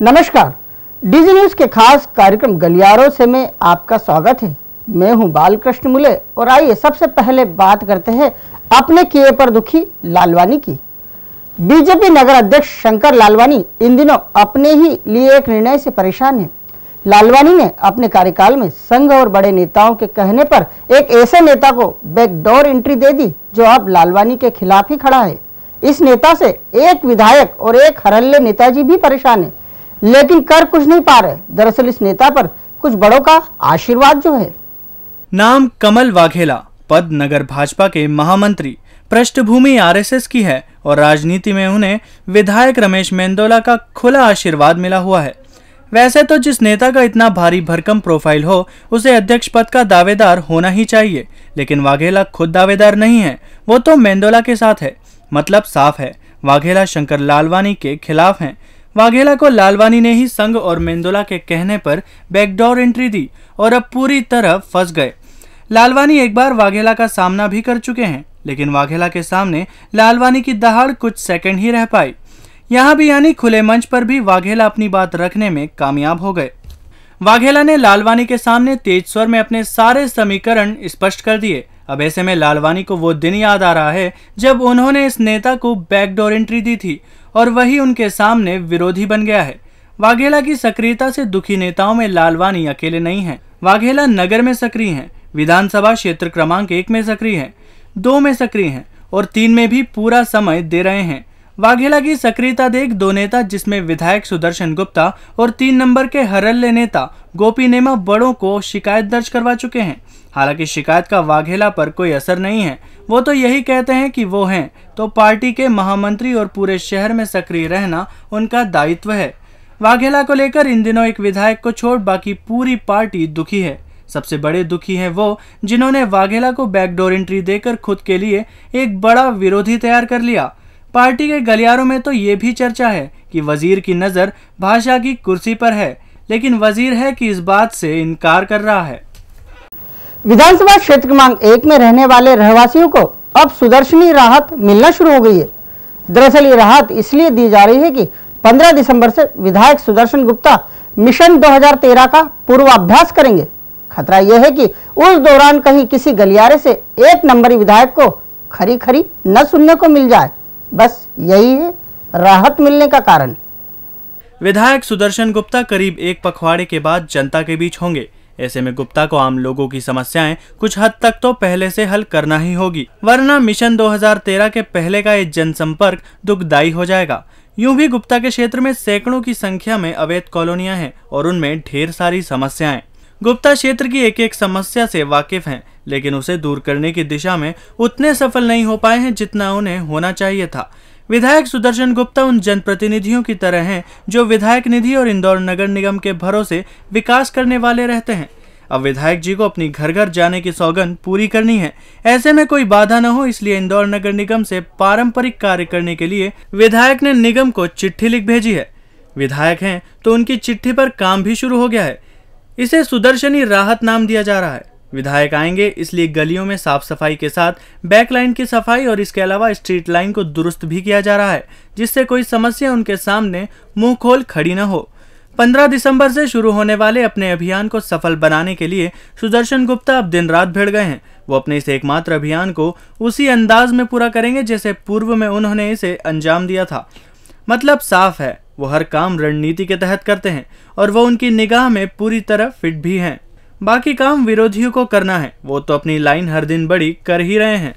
नमस्कार, DG news के खास कार्यक्रम गलियारों से में आपका स्वागत है। मैं हूं बालकृष्ण मुले और आइए सबसे पहले बात करते हैं अपने किए पर दुखी लालवानी की। बीजेपी नगर अध्यक्ष शंकर लालवानी इन दिनों अपने ही लिए एक निर्णय से परेशान है। लालवानी ने अपने कार्यकाल में संघ और बड़े नेताओं के कहने पर एक ऐसे नेता को बैकडोर एंट्री दे दी जो अब लालवानी के खिलाफ ही खड़ा है। इस नेता से एक विधायक और एक हरल्ले नेताजी भी परेशान है, लेकिन कर कुछ नहीं पा रहे। दरअसल इस नेता पर कुछ बड़ों का आशीर्वाद जो है। नाम कमल वाघेला, पद नगर भाजपा के महामंत्री, पृष्ठभूमि आरएसएस की है और राजनीति में उन्हें विधायक रमेश मेंदोला का खुला आशीर्वाद मिला हुआ है। वैसे तो जिस नेता का इतना भारी भरकम प्रोफाइल हो उसे अध्यक्ष पद का दावेदार होना ही चाहिए, लेकिन वाघेला खुद दावेदार नहीं है, वो तो मेंदोला के साथ है। मतलब साफ है, वाघेला शंकर लालवानी के खिलाफ हैं। वाघेला को लालवानी ने ही संघ और मेंदोला के कहने पर बैकडोर एंट्री दी और अब पूरी तरह फंस गए। लालवानी एक बार वाघेला का सामना भी कर चुके हैं, लेकिन वाघेला के सामने लालवानी की दहाड़ कुछ सेकंड ही रह पाई। यहाँ भी यानी खुले मंच पर भी वाघेला अपनी बात रखने में कामयाब हो गए। वाघेला ने लालवानी के सामने तेज स्वर में अपने सारे समीकरण स्पष्ट कर दिए। अब ऐसे में लालवानी को वो दिन याद आ रहा है जब उन्होंने इस नेता को बैकडोर एंट्री दी थी और वही उनके सामने विरोधी बन गया है। वाघेला की सक्रियता से दुखी नेताओं में लालवानी अकेले नहीं है। वाघेला नगर में सक्रिय हैं, विधानसभा क्षेत्र क्रमांक 1 में सक्रिय हैं, 2 में सक्रिय हैं और 3 में भी पूरा समय दे रहे हैं। वाघेला की सक्रियता देख दो नेता जिसमें विधायक सुदर्शन गुप्ता और 3 नंबर के हरल्ले नेता गोपी नेमा बड़ों को शिकायत दर्ज करवा चुके हैं। हालांकि शिकायत का वाघेला पर कोई असर नहीं है। वो तो यही कहते हैं कि वो हैं तो पार्टी के महामंत्री और पूरे शहर में सक्रिय रहना उनका दायित्व है। वाघेला को लेकर इन दिनों एक विधायक को छोड़ बाकी पूरी पार्टी दुखी है। सबसे बड़े दुखी हैं वो जिन्होंने वाघेला को बैकडोर एंट्री देकर खुद के लिए एक बड़ा विरोधी तैयार कर लिया। पार्टी के गलियारों में तो ये भी चर्चा है कि वजीर की नजर भाषा की कुर्सी पर है, लेकिन वजीर है कि इस बात से इनकार कर रहा है। विधानसभा क्षेत्र क्रमांक 1 में रहने वाले रहवासियों को अब सुदर्शनी राहत मिलना शुरू हो गई है। दरअसल ये राहत इसलिए दी जा रही है कि 15 दिसंबर से विधायक सुदर्शन गुप्ता मिशन 2013 का पूर्वाभ्यास करेंगे। खतरा यह है कि उस दौरान कहीं किसी गलियारे से एक नंबरी विधायक को खरी खरी न सुनने को मिल जाए। बस यही है राहत मिलने का कारण। विधायक सुदर्शन गुप्ता करीब एक पखवाड़े के बाद जनता के बीच होंगे। ऐसे में गुप्ता को आम लोगों की समस्याएं कुछ हद तक तो पहले से हल करना ही होगी, वरना मिशन 2013 के पहले का ये जनसंपर्क दुखदायी हो जाएगा। यूं भी गुप्ता के क्षेत्र में सैकड़ों की संख्या में अवैध कॉलोनियां हैं और उनमें ढेर सारी समस्याएं। गुप्ता क्षेत्र की एक एक समस्या से वाकिफ हैं, लेकिन उसे दूर करने की दिशा में उतने सफल नहीं हो पाए हैं जितना उन्हें होना चाहिए था। विधायक सुदर्शन गुप्ता उन जनप्रतिनिधियों की तरह हैं जो विधायक निधि और इंदौर नगर निगम के भरोसे विकास करने वाले रहते हैं। अब विधायक जी को अपनी घर घर जाने की सौगंध पूरी करनी है। ऐसे में कोई बाधा न हो, इसलिए इंदौर नगर निगम से पारंपरिक कार्य करने के लिए विधायक ने निगम को चिट्ठी लिख भेजी है। विधायक हैं तो उनकी चिट्ठी पर काम भी शुरू हो गया है। इसे सुदर्शनी राहत नाम दिया जा रहा है। विधायक आएंगे इसलिए गलियों में साफ सफाई के साथ बैक लाइन की सफाई और इसके अलावा स्ट्रीट लाइन को दुरुस्त भी किया जा रहा है, जिससे कोई समस्या उनके सामने मुंह खोल खड़ी न हो। 15 दिसंबर से शुरू होने वाले अपने अभियान को सफल बनाने के लिए सुदर्शन गुप्ता अब दिन रात भिड़ गए हैं। वो अपने इस एकमात्र अभियान को उसी अंदाज में पूरा करेंगे जैसे पूर्व में उन्होंने इसे अंजाम दिया था। मतलब साफ है, वो हर काम रणनीति के तहत करते हैं और वो उनकी निगाह में पूरी तरह फिट भी हैं। बाकी काम विरोधियों को करना है, वो तो अपनी लाइन हर दिन बड़ी कर ही रहे हैं।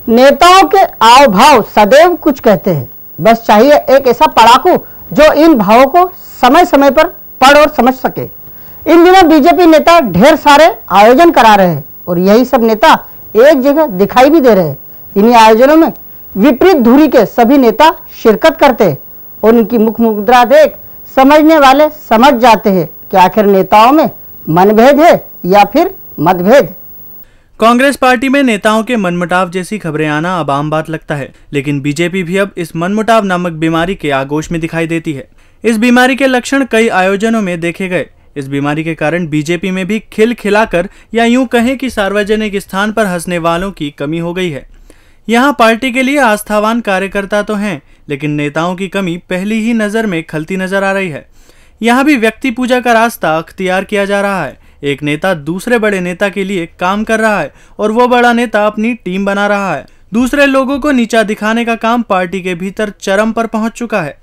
नेताओं के आव भाव सदैव कुछ कहते हैं, बस चाहिए एक ऐसा पढ़ाकू जो इन भावों को समय समय पर पढ़ और समझ सके। इन दिनों बीजेपी नेता ढेर सारे आयोजन करा रहे हैं और यही सब नेता एक जगह दिखाई भी दे रहे हैं। इन्हीं आयोजनों में विपरीत धुरी के सभी नेता शिरकत करते हैं और उनकी मुख मुद्रा देख समझने वाले समझ जाते हैं कि आखिर नेताओं में मनभेद है या फिर मतभेद। कांग्रेस पार्टी में नेताओं के मनमुटाव जैसी खबरें आना अब आम बात लगता है, लेकिन बीजेपी भी अब इस मनमुटाव नामक बीमारी के आगोश में दिखाई देती है। इस बीमारी के लक्षण कई आयोजनों में देखे गए। इस बीमारी के कारण बीजेपी में भी खिलखिलाकर या यूं कहें कि सार्वजनिक स्थान पर हंसने वालों की कमी हो गई है। यहाँ पार्टी के लिए आस्थावान कार्यकर्ता तो हैं, लेकिन नेताओं की कमी पहली ही नजर में खलती नजर आ रही है। यहाँ भी व्यक्ति पूजा का रास्ता अख्तियार किया जा रहा है। एक नेता दूसरे बड़े नेता के लिए काम कर रहा है और वो बड़ा नेता अपनी टीम बना रहा है। दूसरे लोगों को नीचा दिखाने का काम पार्टी के भीतर चरम पर पहुंच चुका है।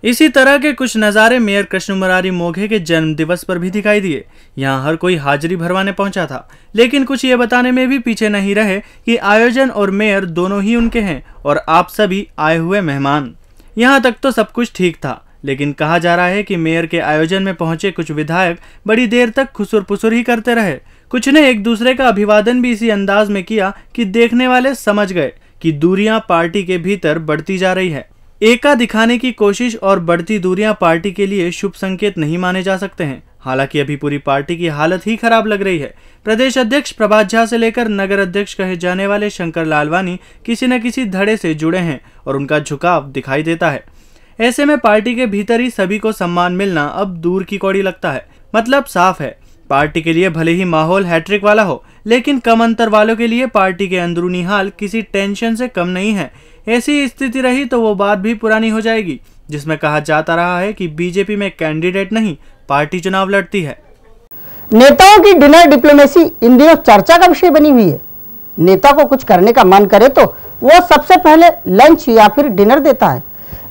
इसी तरह के कुछ नज़ारे मेयर कृष्ण मुरारी मोघे के जन्म दिवस पर भी दिखाई दिए। यहाँ हर कोई हाजिरी भरवाने पहुंचा था, लेकिन कुछ ये बताने में भी पीछे नहीं रहे कि आयोजन और मेयर दोनों ही उनके हैं और आप सभी आए हुए मेहमान। यहाँ तक तो सब कुछ ठीक था, लेकिन कहा जा रहा है कि मेयर के आयोजन में पहुंचे कुछ विधायक बड़ी देर तक खुसुर पुसुर ही करते रहे। कुछ ने एक दूसरे का अभिवादन भी इसी अंदाज में किया कि देखने वाले समझ गए कि दूरियां पार्टी के भीतर बढ़ती जा रही है। एका दिखाने की कोशिश और बढ़ती दूरियां पार्टी के लिए शुभ संकेत नहीं माने जा सकते हैं। हालांकि अभी पूरी पार्टी की हालत ही खराब लग रही है। प्रदेश अध्यक्ष प्रभात झा से लेकर नगर अध्यक्ष कहे जाने वाले शंकर लालवानी किसी न किसी धड़े से जुड़े हैं और उनका झुकाव दिखाई देता है। ऐसे में पार्टी के भीतर ही सभी को सम्मान मिलना अब दूर की कौड़ी लगता है। मतलब साफ है, पार्टी के लिए भले ही माहौल हैट्रिक वाला हो, लेकिन कम अंतर वालों के लिए पार्टी के अंदरूनी हाल किसी टेंशन से कम नहीं है। ऐसी स्थिति रही तो वो बात भी पुरानी हो जाएगी जिसमें कहा जाता रहा है कि बीजेपी में कैंडिडेट नहीं, पार्टी चुनाव लड़ती है। नेताओं की डिनर डिप्लोमेसी इन दिनों चर्चा का विषय बनी हुई है। नेता को कुछ करने का मन करे तो वो सबसे पहले लंच या फिर डिनर देता है।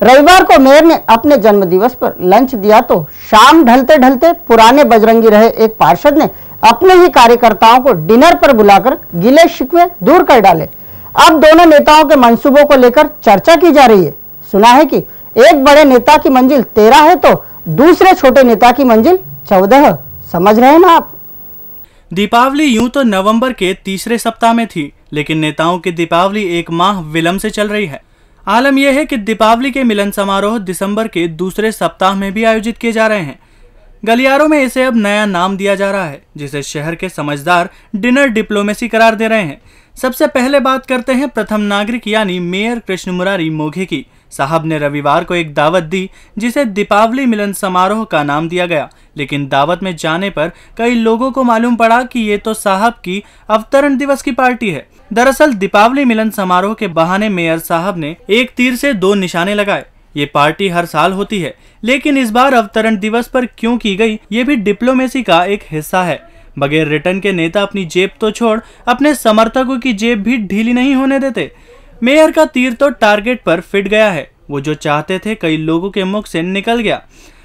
रविवार को मेयर ने अपने जन्मदिवस पर लंच दिया तो शाम ढलते ढलते पुराने बजरंगी रहे एक पार्षद ने अपने ही कार्यकर्ताओं को डिनर पर बुलाकर गिले शिकवे दूर कर डाले। अब दोनों नेताओं के मंसूबों को लेकर चर्चा की जा रही है। सुना है कि एक बड़े नेता की मंजिल 13 है तो दूसरे छोटे नेता की मंजिल 14। समझ रहे हैं ना आप? दीपावली यूं तो नवंबर के तीसरे सप्ताह में थी, लेकिन नेताओं की दीपावली एक माह विलंब से चल रही है। आलम यह है कि दीपावली के मिलन समारोह दिसंबर के दूसरे सप्ताह में भी आयोजित किए जा रहे हैं। गलियारों में इसे अब नया नाम दिया जा रहा है, जिसे शहर के समझदार डिनर डिप्लोमेसी करार दे रहे हैं। सबसे पहले बात करते हैं प्रथम नागरिक यानी मेयर कृष्ण मुरारी मोघे की। साहब ने रविवार को एक दावत दी जिसे दीपावली मिलन समारोह का नाम दिया गया, लेकिन दावत में जाने पर कई लोगों को मालूम पड़ा कि ये तो साहब की अवतरण दिवस की पार्टी है। दरअसल दीपावली मिलन समारोह के बहाने मेयर साहब ने एक तीर से दो निशाने लगाए। ये पार्टी हर साल होती है, लेकिन इस बार अवतरण दिवस पर क्यों की गई, ये भी डिप्लोमेसी का एक हिस्सा है। बगैर रिटर्न के नेता अपनी जेब तो छोड़ अपने समर्थकों की जेब भी ढीली नहीं होने देते। मेयर का तीर तो टारगेट पर फिट गया है। वो जो चाहते थे कई लोगों के मुख से निकल गया।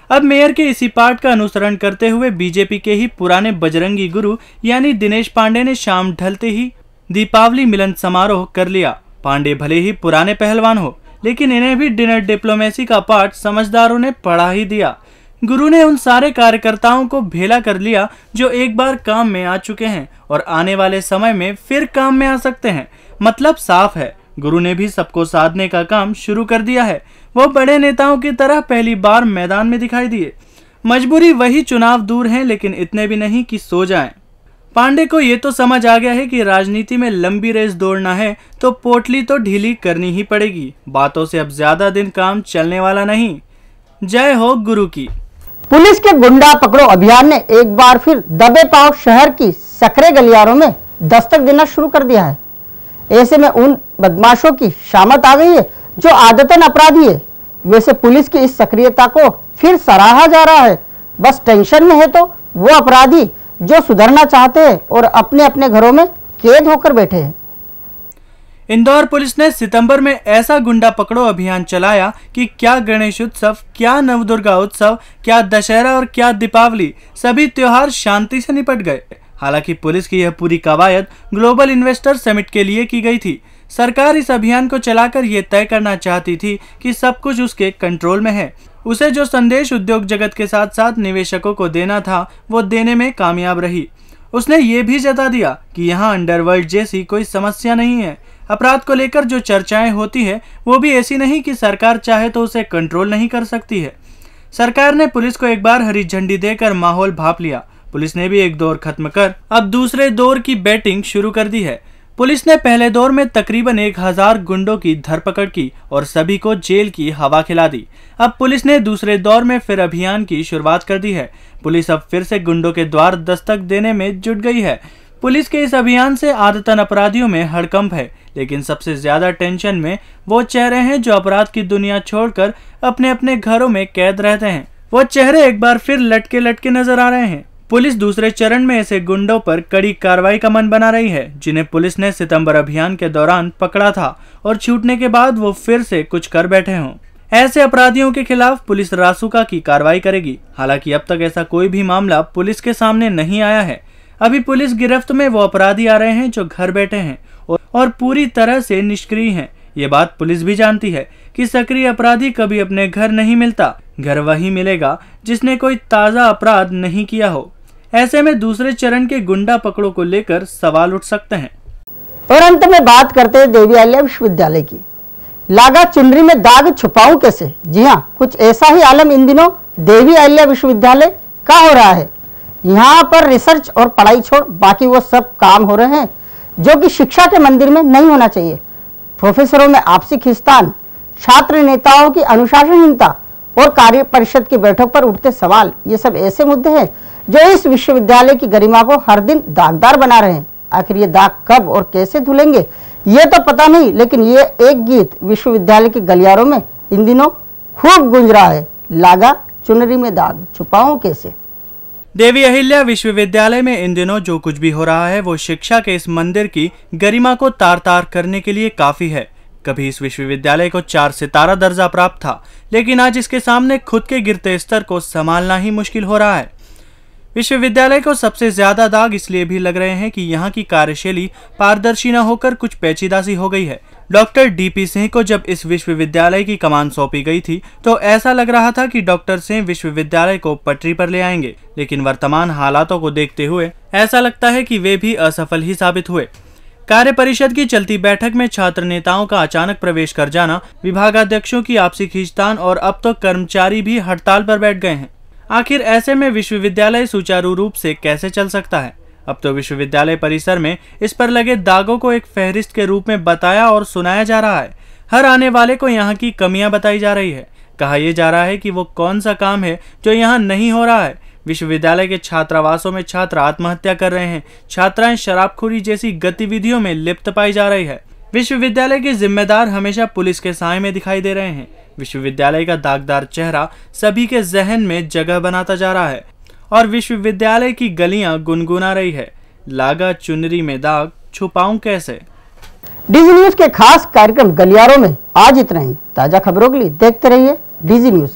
अब मेयर के इसी पाठ का अनुसरण करते हुए बीजेपी के ही पुराने बजरंगी गुरु यानी दिनेश पांडे ने शाम ढलते ही दीपावली मिलन समारोह कर लिया। पांडे भले ही पुराने पहलवान हो, लेकिन इन्हें भी डिनर डिप्लोमेसी का पाठ समझदारों ने पढ़ा ही दिया। गुरु ने उन सारे कार्यकर्ताओं को भेला कर लिया जो एक बार काम में आ चुके हैं और आने वाले समय में फिर काम में आ सकते हैं। मतलब साफ है, गुरु ने भी सबको साधने का काम शुरू कर दिया है। वो बड़े नेताओं की तरह पहली बार मैदान में दिखाई दिए। मजबूरी वही चुनाव दूर है, लेकिन इतने भी नहीं कि सो जाएं। पांडे को ये तो समझ आ गया है कि राजनीति में लंबी रेस दौड़ना है तो पोटली तो ढीली करनी ही पड़ेगी। बातों से अब ज्यादा दिन काम चलने वाला नहीं। जय हो गुरु की। पुलिस के गुंडा पकड़ो अभियान ने एक बार फिर दबे पांव शहर की सकरे गलियारों में दस्तक देना शुरू कर दिया है। ऐसे में उन बदमाशों की शामत आ गई है जो आदतन अपराधी है। वैसे पुलिस की इस सक्रियता को फिर सराहा जा रहा है। बस टेंशन में है तो वो अपराधी जो सुधरना चाहते हैं और अपने अपने घरों में कैद होकर बैठे हैं। इंदौर पुलिस ने सितंबर में ऐसा गुंडा पकड़ो अभियान चलाया कि क्या गणेश उत्सव, क्या नवदुर्गा उत्सव, क्या दशहरा और क्या दीपावली, सभी त्योहार शांति से निपट गए। हालांकि पुलिस की यह पूरी कवायद ग्लोबल इन्वेस्टर समिट के लिए की गई थी। सरकार इस अभियान को चलाकर ये तय करना चाहती थी कि सब कुछ उसके कंट्रोल में है। उसे जो संदेश उद्योग जगत के साथ साथ निवेशकों को देना था वो देने में कामयाब रही। उसने ये भी जता दिया कि यहाँ अंडरवर्ल्ड जैसी कोई समस्या नहीं है। अपराध को लेकर जो चर्चाएं होती है वो भी ऐसी नहीं कि सरकार चाहे तो उसे कंट्रोल नहीं कर सकती है। सरकार ने पुलिस को एक बार हरी झंडी देकर माहौल भांप लिया। पुलिस ने भी एक दौर खत्म कर अब दूसरे दौर की बैटिंग शुरू कर दी है। पुलिस ने पहले दौर में तकरीबन 1000 गुंडों की धरपकड़ की और सभी को जेल की हवा खिला दी। अब पुलिस ने दूसरे दौर में फिर अभियान की शुरुआत कर दी है। पुलिस अब फिर से गुंडों के द्वार दस्तक देने में जुट गई है। पुलिस के इस अभियान से आदतन अपराधियों में हड़कंप है, लेकिन सबसे ज्यादा टेंशन में वो चेहरे हैं जो अपराध की दुनिया छोड़कर अपने अपने घरों में कैद रहते हैं। वो चेहरे एक बार फिर लटके लटके नजर आ रहे हैं। पुलिस दूसरे चरण में ऐसे गुंडों पर कड़ी कार्रवाई का मन बना रही है जिन्हें पुलिस ने सितंबर अभियान के दौरान पकड़ा था और छूटने के बाद वो फिर से कुछ कर बैठे हों। ऐसे अपराधियों के खिलाफ पुलिस रासुका की कार्रवाई करेगी। हालांकि अब तक ऐसा कोई भी मामला पुलिस के सामने नहीं आया है। अभी पुलिस गिरफ्त में वो अपराधी आ रहे हैं जो घर बैठे हैं और पूरी तरह से निष्क्रिय हैं। ये बात पुलिस भी जानती है कि सक्रिय अपराधी कभी अपने घर नहीं मिलता। घर वही मिलेगा जिसने कोई ताजा अपराध नहीं किया हो। ऐसे में दूसरे चरण के गुंडा पकड़ों को लेकर सवाल उठ सकते हैं। और अंत में बात करते हैं देवी अहिल्या विश्वविद्यालय की। लागा चुनरी में दाग छुपाऊं कैसे? जी हाँ, कुछ ऐसा ही आलम इन दिनों देवी अहिल्या विश्वविद्यालय का हो रहा है। यहाँ पर रिसर्च और पढ़ाई छोड़ बाकी वो सब काम हो रहे हैं जो कि शिक्षा के मंदिर में नहीं होना चाहिए। प्रोफेसरों में आपसी खींचतान, छात्र नेताओं की अनुशासनहीनता और कार्य परिषद की बैठक पर उठते सवाल, ये सब ऐसे मुद्दे हैं जो इस विश्वविद्यालय की गरिमा को हर दिन दागदार बना रहे हैं। आखिर ये दाग कब और कैसे धुलेंगे ये तो पता नहीं, लेकिन ये एक गीत विश्वविद्यालय के गलियारों में इन दिनों खूब गूंज रहा है। लागा चुनरी में दाग छुपाऊं कैसे? देवी अहिल्या विश्वविद्यालय में इन दिनों जो कुछ भी हो रहा है वो शिक्षा के इस मंदिर की गरिमा को तार तार करने के लिए काफी है। कभी इस विश्वविद्यालय को 4 सितारा दर्जा प्राप्त था, लेकिन आज इसके सामने खुद के गिरते स्तर को संभालना ही मुश्किल हो रहा है। विश्वविद्यालय को सबसे ज्यादा दाग इसलिए भी लग रहे हैं कि यहाँ की कार्यशैली पारदर्शी न होकर कुछ पेचीदासी हो गई है। डॉक्टर डीपी सिंह को जब इस विश्वविद्यालय की कमान सौंपी गई थी तो ऐसा लग रहा था कि डॉक्टर सिंह विश्वविद्यालय को पटरी पर ले आएंगे, लेकिन वर्तमान हालातों को देखते हुए ऐसा लगता है कि वे भी असफल ही साबित हुए। कार्य परिषद की चलती बैठक में छात्र नेताओं का अचानक प्रवेश कर जाना, विभागाध्यक्षों की आपसी खींचतान और अब तो कर्मचारी भी हड़ताल पर बैठ गए हैं। आखिर ऐसे में विश्वविद्यालय सुचारू रूप से कैसे चल सकता है? अब तो विश्वविद्यालय परिसर में इस पर लगे दागों को एक फहरिस्त के रूप में बताया और सुनाया जा रहा है। हर आने वाले को यहाँ की कमियां बताई जा रही है। कहा यह जा रहा है कि वो कौन सा काम है जो यहाँ नहीं हो रहा है। विश्वविद्यालय के छात्रावासों में छात्र आत्महत्या कर रहे हैं, छात्राएं शराबखोरी जैसी गतिविधियों में लिप्त पाई जा रही है। विश्वविद्यालय के जिम्मेदार हमेशा पुलिस के साए में दिखाई दे रहे हैं। विश्वविद्यालय का दागदार चेहरा सभी के जहन में जगह बनाता जा रहा है और विश्वविद्यालय की गलियां गुनगुना रही है। लागा चुनरी में दाग छुपाऊं कैसे? डीजी न्यूज के खास कार्यक्रम गलियारों में आज इतना ही। ताजा खबरों के लिए देखते रहिए डीजी न्यूज।